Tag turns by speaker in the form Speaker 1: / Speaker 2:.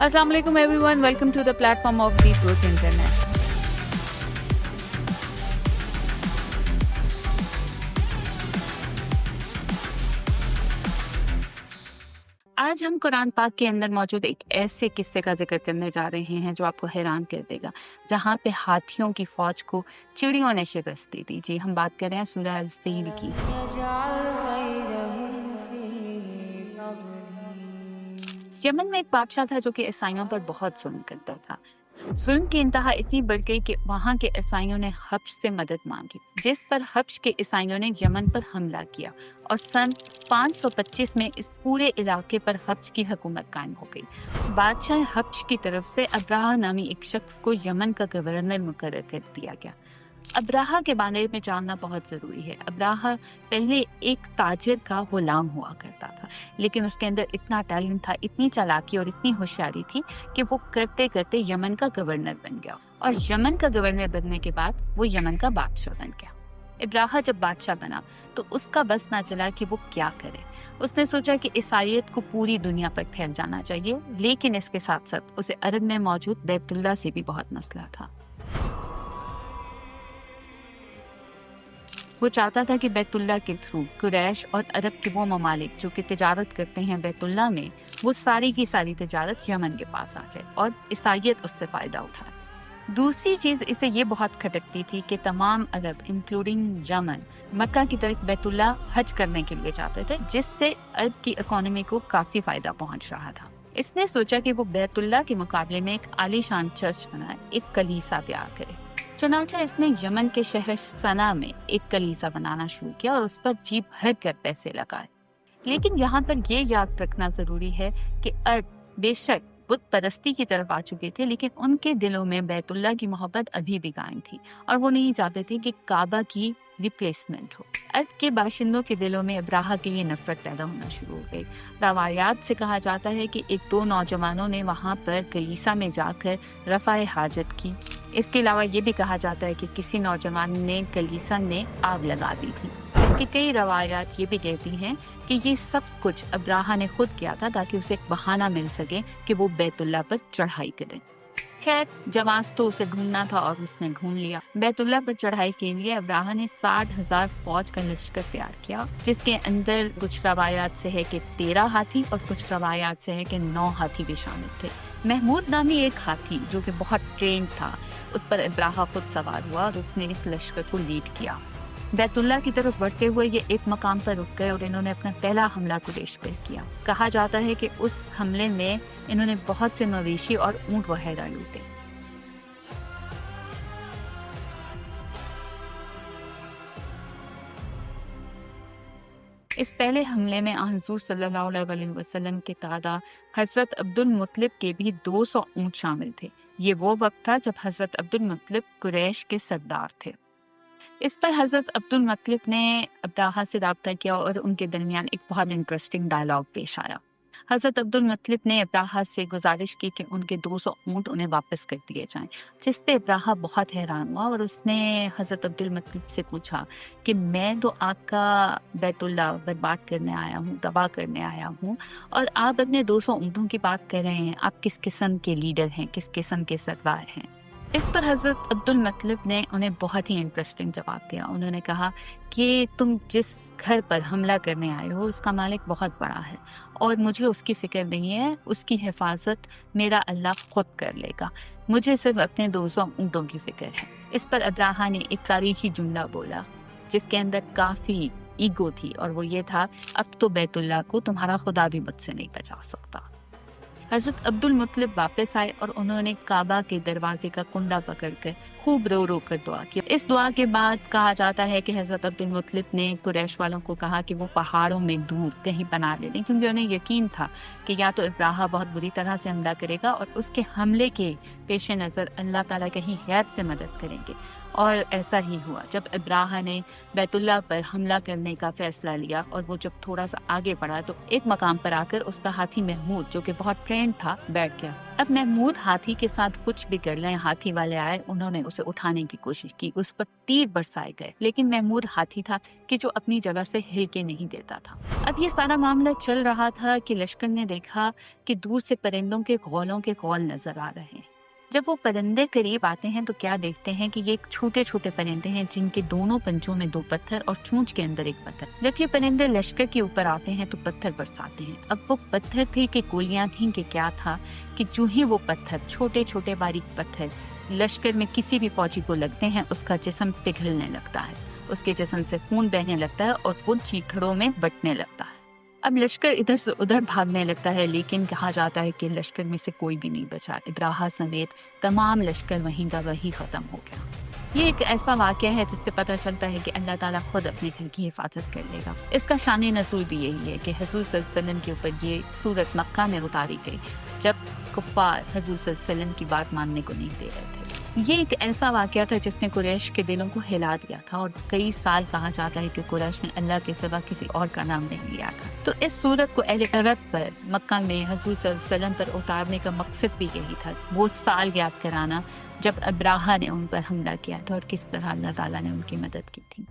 Speaker 1: Assalamu alaikum everyone, welcome to the platform of The Truth International. आज हम कुरान पाक के अंदर मौजूद एक ऐसे किस्से का जिक्र करने जा रहे हैं जो आपको हैरान कर देगा, जहाँ पे हाथियों की फौज को चिड़ियों ने शिकस्त दी थी। जी, हम बात कर रहे हैं सूरह अल-फील की। यमन में एक बादशाह था जो कि ईसाइयों पर बहुत जुल्म करता था। जुल्म की इंतहा इतनी बढ़ गई कि वहाँ के ईसाइयों ने हब्श से मदद मांगी, जिस पर हब्श के ईसाइयों ने यमन पर हमला किया और सन 525 में इस पूरे इलाके पर हब्श की हुकूमत कायम हो गई। बादशाह हब्श की तरफ से अब्राहा नामी एक शख्स को यमन का गवर्नर मुकर्रर कर दिया गया। अब्राहा के बारे में जानना बहुत ज़रूरी है। अब्राहा पहले एक ताजिर का गुलाम हुआ करता था, लेकिन उसके अंदर इतना टैलेंट था, इतनी चालाकी और इतनी होशियारी थी कि वो करते करते यमन का गवर्नर बन गया, और यमन का गवर्नर बनने के बाद वो यमन का बादशाह बन गया। अब्राहा जब बादशाह बना तो उसका बस ना चला कि वो क्या करे। उसने सोचा कि ईसाईयत को पूरी दुनिया पर फैल जाना चाहिए, लेकिन इसके साथ साथ उसे अरब में मौजूद बैतुल्लाह से भी बहुत मसला था। वो चाहता था कि बैतुल्लाह के थ्रू कुरैश और अरब के वो ममालिक जो कि तिजारत करते हैं बैतुल्लाह में, वो सारी की सारी तिजारत यमन के पास आ जाए और ईसाईयत उससे फ़ायदा उठाए। दूसरी चीज़ इसे ये बहुत खटकती थी कि तमाम अरब इंक्लूडिंग यमन मक्का की तरफ बैतुल्लाह हज करने के लिए जाते थे, जिससे अरब की इकोनॉमी को काफ़ी फ़ायदा पहुंच रहा था। इसने सोचा कि वो बैतुल्लाह के मुकाबले में एक आलीशान चर्च बनाए, एक कलीसा तैयार करे। चुनांचे इसने यमन के शहर सना में एक कलीसा बनाना शुरू किया और उस पर जी भर कर पैसे लगाए। लेकिन यहाँ पर ये याद रखना जरूरी है कि अरब बेशक बुत परस्ती की तरफ आ चुके थे, लेकिन उनके दिलों में बैतुल्लाह की मोहब्बत अभी भी कायम थी और वो नहीं चाहते थे कि काबा की रिप्लेसमेंट हो। अरब के बाशिंदों के दिलों में अब्राहा के लिए नफरत पैदा होना शुरू हो गई। रवायात से कहा जाता है कि एक दो नौजवानों ने वहाँ पर कलीसा में जाकर रफ़ाए हाजत की। इसके अलावा ये भी कहा जाता है कि किसी नौजवान ने कलीसा में आग लगा दी थी, जबकि कई रवायात ये भी कहती हैं कि ये सब कुछ अब्राहा ने खुद किया था ताकि उसे एक बहाना मिल सके कि वो बैतुल्लाह पर चढ़ाई करे। खैर, जवाब तो उसे ढूंढना था और उसने ढूंढ लिया। बैतुल्लाह पर चढ़ाई के लिए अब्राहा ने 60,000 फौज का लश्कर तैयार किया, जिसके अंदर कुछ रवायात से है कि 13 हाथी और कुछ रवायात से है कि 9 हाथी भी शामिल थे। महमूद नामी एक हाथी जो कि बहुत ट्रेंड था, उस पर अब्राहा खुद सवार हुआ और उसने इस लश्कर को लीड किया। बैतुल्लाह की तरफ बढ़ते हुए ये एक मकाम पर रुक गए और इन्होंने अपना पहला हमला कुरैश पर किया। कहा जाता है कि उस हमले में इन्होंने बहुत से मवेशी और ऊंट वगैरह लूटे। इस पहले हमले में हुज़ूर सल्लल्लाहु अलैहि वसल्लम के दादा हजरत अब्दुल मुत्तलिब के भी 200 ऊंट शामिल थे। ये वो वक्त था जब हजरत अब्दुल मुत्तलिब कुरैश के सरदार थे। इस पर हजरत अब्दुल मुत्तलिब ने अब्राहा से राब्ता किया और उनके दरमियान एक बहुत इंटरेस्टिंग डायलॉग पेश आया। हजरत अब्दुल मुत्तलिब ने अब्राहा से गुजारिश की कि उनके 200 ऊंट उन्हें वापस कर दिए जाएं, जिस पे अब्राहा बहुत हैरान हुआ और उसने हजरत अब्दुल मुत्तलिब से पूछा कि मैं तो आपका बैतुल्लाह बर्बाद करने आया हूँ, तबाह करने आया हूँ, और आप अपने 200 ऊंटों की बात कर रहे हैं। आप किस किस्म के लीडर हैं, किस किस्म के सरदार हैं? इस पर हजरत अब्दुल मुत्तलिब ने उन्हें बहुत ही इंटरेस्टिंग जवाब दिया। उन्होंने कहा कि तुम जिस घर पर हमला करने आए हो उसका मालिक बहुत बड़ा है और मुझे उसकी फिक्र नहीं है, उसकी हिफाजत मेरा अल्लाह खुद कर लेगा, मुझे सिर्फ अपने 200 ऊँटों की फिक्र है। इस पर अब्राहा ने एक तारीखी जुमला बोला जिसके अंदर काफ़ी ईगो थी, और वो ये था, अब तो बैतुल्लाह को तुम्हारा खुदा भी मुझसे नहीं बचा सकता। हजरत अब्दुल मुत्तलिब वापस आए और उन्होंने काबा के दरवाजे का कुंडा पकड़कर खूब रो रो कर दुआ की। इस दुआ के बाद कहा जाता है कि हजरत अब्दुल मुत्तलिब ने कुरैश वालों को कहा कि वो पहाड़ों में दूर कहीं बना ले लें, क्योंकि उन्हें यकीन था कि या तो अब्राहा बहुत बुरी तरह से हमला करेगा और उसके हमले के پیش نظر اللہ تعالیٰ کہیں غیب سے مدد کریں گے، اور ایسا ہی ہوا۔ جب ابراہا نے بیت اللہ پر حملہ کرنے کا فیصلہ لیا اور وہ جب تھوڑا سا آگے بڑھا تو ایک مقام پر آ کر اس کا ہاتھی محمود، جو کہ بہت ٹرینڈ تھا، بیٹھ گیا۔ اب محمود ہاتھی کے ساتھ کچھ بھی کر لیں، ہاتھی والے آئے، انہوں نے اسے اٹھانے کی کوشش کی، اس پر تیر برسائے گئے، لیکن محمود ہاتھی تھا کہ جو اپنی جگہ سے ہل کے نہیں دیتا تھا۔ اب یہ سارا معاملہ چل رہا تھا کہ لشکر نے دیکھا کہ دور سے پرندوں کے غولوں کے غول نظر آ رہے ہیں۔ جب وہ پرندے قریب آتے ہیں تو کیا دیکھتے ہیں کہ یہ ایک چھوٹے چھوٹے پرندے ہیں جن کے دونوں پنجوں میں 2 پتھر اور چونچ کے اندر 1 پتھر۔ جب یہ پرندے لشکر کے اوپر آتے ہیں تو پتھر برساتے ہیں۔ اب وہ پتھر تھے کہ گولیاں تھیں کہ کیا تھا، کہ جو ہی وہ پتھر، چھوٹے چھوٹے باریک پتھر لشکر میں کسی بھی فوجی کو لگتے ہیں، اس کا جسم پگھلنے لگتا ہے، اس کے جسم سے خون بہنے لگتا ہے اور وہ چیتھڑوں میں بٹنے لگتا ہے۔ اب لشکر ادھر سے ادھر بھاگنے لگتا ہے، لیکن کہا جاتا ہے کہ لشکر میں سے کوئی بھی نہیں بچا، ابراہا سمیت تمام لشکر وہیں کا وہیں ختم ہو گیا۔ یہ ایک ایسا واقعہ ہے جس سے پتہ چلتا ہے کہ اللہ تعالیٰ خود اپنے گھر کی حفاظت کر لے گا۔ اس کا شان نزول بھی یہی ہے کہ حضور صلی اللہ علیہ وسلم کے اوپر یہ سورت مکہ میں اتاری گئی جب کفار حضور صلی اللہ علیہ وسلم کی بات ماننے کو نہیں دے رہے تھے۔ یہ ایک ایسا واقعہ تھا جس نے قریش کے دلوں کو ہلا دیا تھا، اور کئی سال کہا جاتا ہے کہ قریش نے اللہ کے سوا کسی اور کا نام نہیں لیا تھا۔ تو اس صورت کو اہل عرب پر مکہ میں حضور صلی اللہ علیہ وسلم پر اتارنے کا مقصد بھی یہی تھا، وہ سال یاد کرانا جب ابراہا نے ان پر حملہ کیا تھا اور کس طرح اللہ تعالیٰ نے ان کی مدد کی تھی۔